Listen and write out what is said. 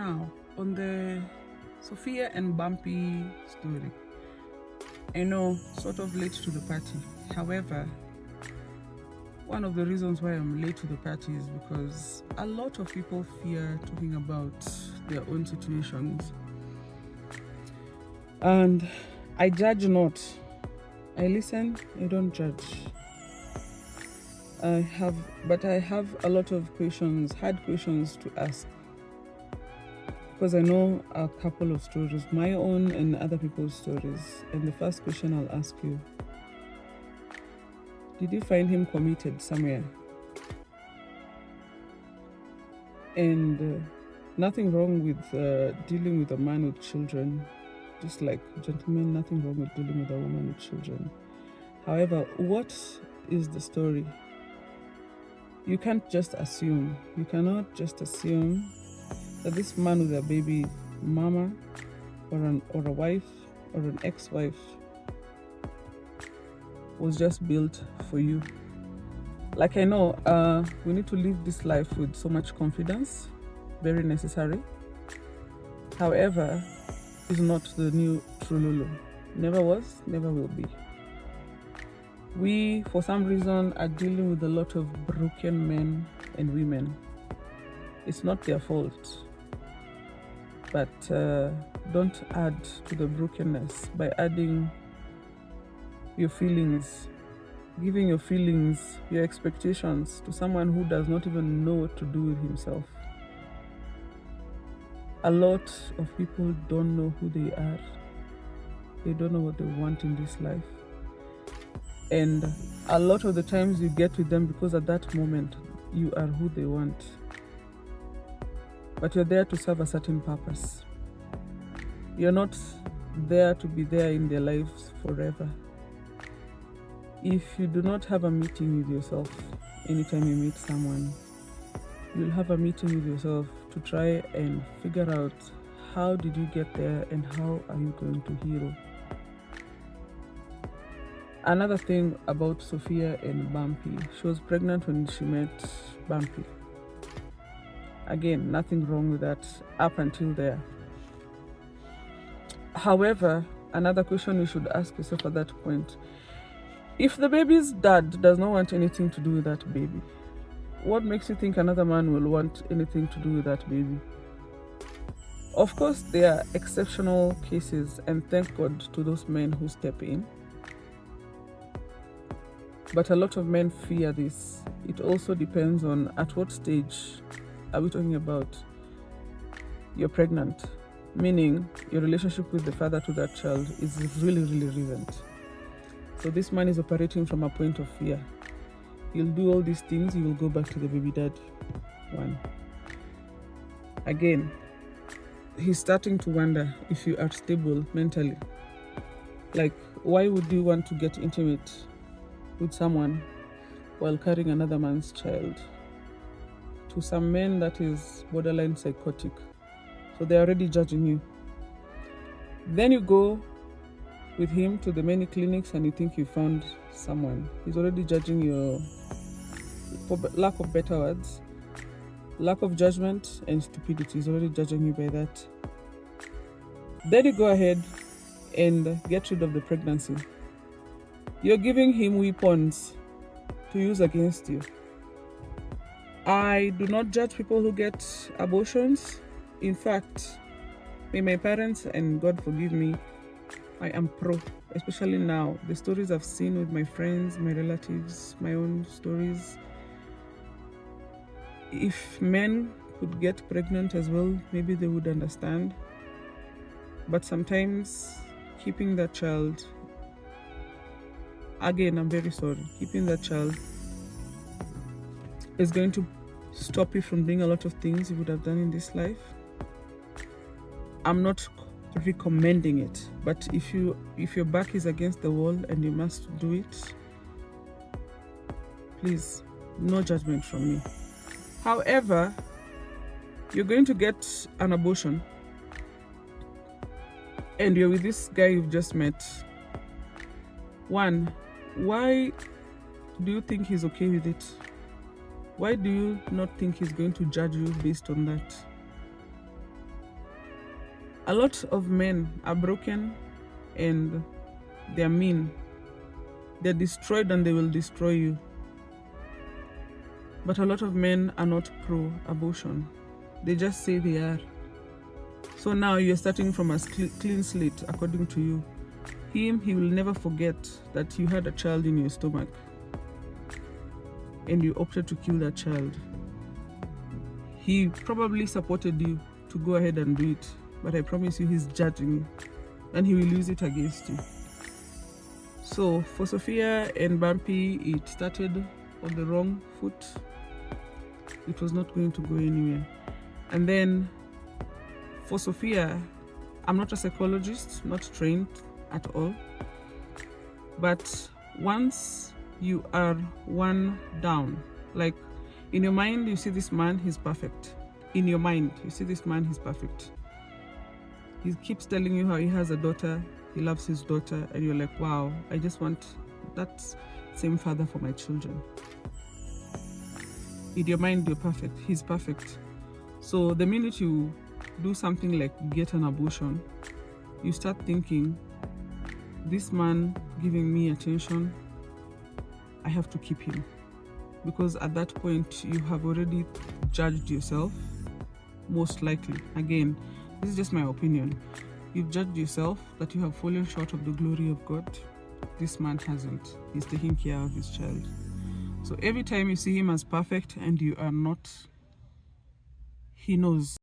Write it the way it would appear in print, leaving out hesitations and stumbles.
Now, on the Sophia and Bumpy story, I know, sort of late to the party. However, one of the reasons why I'm late to the party is because a lot of people fear talking about their own situations. And I judge not. I listen, I don't judge. I have a lot of questions, hard questions to ask. Because I know a couple of stories, my own and other people's stories. And the first question I'll ask you, did you find him committed somewhere? And nothing wrong with dealing with a man with children. Just like gentlemen, nothing wrong with dealing with a woman with children. However, what is the story? You can't just assume. You cannot just assume that this man with a baby mama or a wife or an ex-wife was just built for you. Like, I know we need to live this life with so much confidence, very necessary. However, it's not the new Trululu. Never was, never will be. We, for some reason, are dealing with a lot of broken men and women. It's not their fault. But don't add to the brokenness by adding your feelings, giving your feelings, your expectations to someone who does not even know what to do with himself. A lot of people don't know who they are. They don't know what they want in this life. And a lot of the times you get with them because at that moment you are who they want. But you're there to serve a certain purpose. You're not there to be there in their lives forever. If you do not have a meeting with yourself anytime you meet someone, you'll have a meeting with yourself to try and figure out how did you get there and how are you going to heal. Another thing about Sophia and Bumpy, she was pregnant when she met Bumpy. Again, nothing wrong with that up until there. However, another question you should ask yourself at that point, if the baby's dad does not want anything to do with that baby, what makes you think another man will want anything to do with that baby? Of course, there are exceptional cases, and thank God to those men who step in. But a lot of men fear this. It also depends on at what stage are we talking about. You're pregnant, meaning your relationship with the father to that child is really, really recent. So this man is operating from a point of fear. He'll do all these things, he will go back to the baby dad. One. Again, he's starting to wonder if you are stable mentally. Like, why would you want to get intimate with someone while carrying another man's child? To some men, that is borderline psychotic. So they're already judging you. Then you go with him to the many clinics and you think you found someone. He's already judging you, for lack of better words, lack of judgment and stupidity. He's already judging you by that. Then you go ahead and get rid of the pregnancy. You're giving him weapons to use against you. I do not judge people who get abortions. In fact, may my parents, and God forgive me, I am pro, especially now. The stories I've seen with my friends, my relatives, my own stories. If men could get pregnant as well, maybe they would understand. But sometimes keeping that child, again, I'm very sorry, keeping that child is going to stop you from doing a lot of things you would have done in this life. I'm not recommending it, but if your back is against the wall and you must do it, please, no judgment from me. However, you're going to get an abortion and you're with this guy you've just met. One, why do you think he's okay with it? Why do you not think he's going to judge you based on that? A lot of men are broken and they're mean. They're destroyed and they will destroy you. But a lot of men are not pro-abortion. They just say they are. So now you're starting from a clean slate, according to you. He will never forget that you had a child in your stomach and you opted to kill that child. He probably supported you to go ahead and do it, but I promise you he's judging you and he will use it against you. So for Sophia and Bumpy, it started on the wrong foot. It was not going to go anywhere. And then for Sophia, I'm not a psychologist, not trained at all. But once you are one down, like in your mind, you see this man, he's perfect. In your mind, you see this man, he's perfect. He keeps telling you how he has a daughter, he loves his daughter, and you're like, wow, I just want that same father for my children. In your mind, you're perfect. He's perfect. So the minute you do something like get an abortion, you start thinking, this man giving me attention, I have to keep him. Because at that point, you have already judged yourself, most likely. Again, this is just my opinion. You've judged yourself that you have fallen short of the glory of God. This man hasn't. He's taking care of his child. So every time you see him as perfect and you are not, he knows.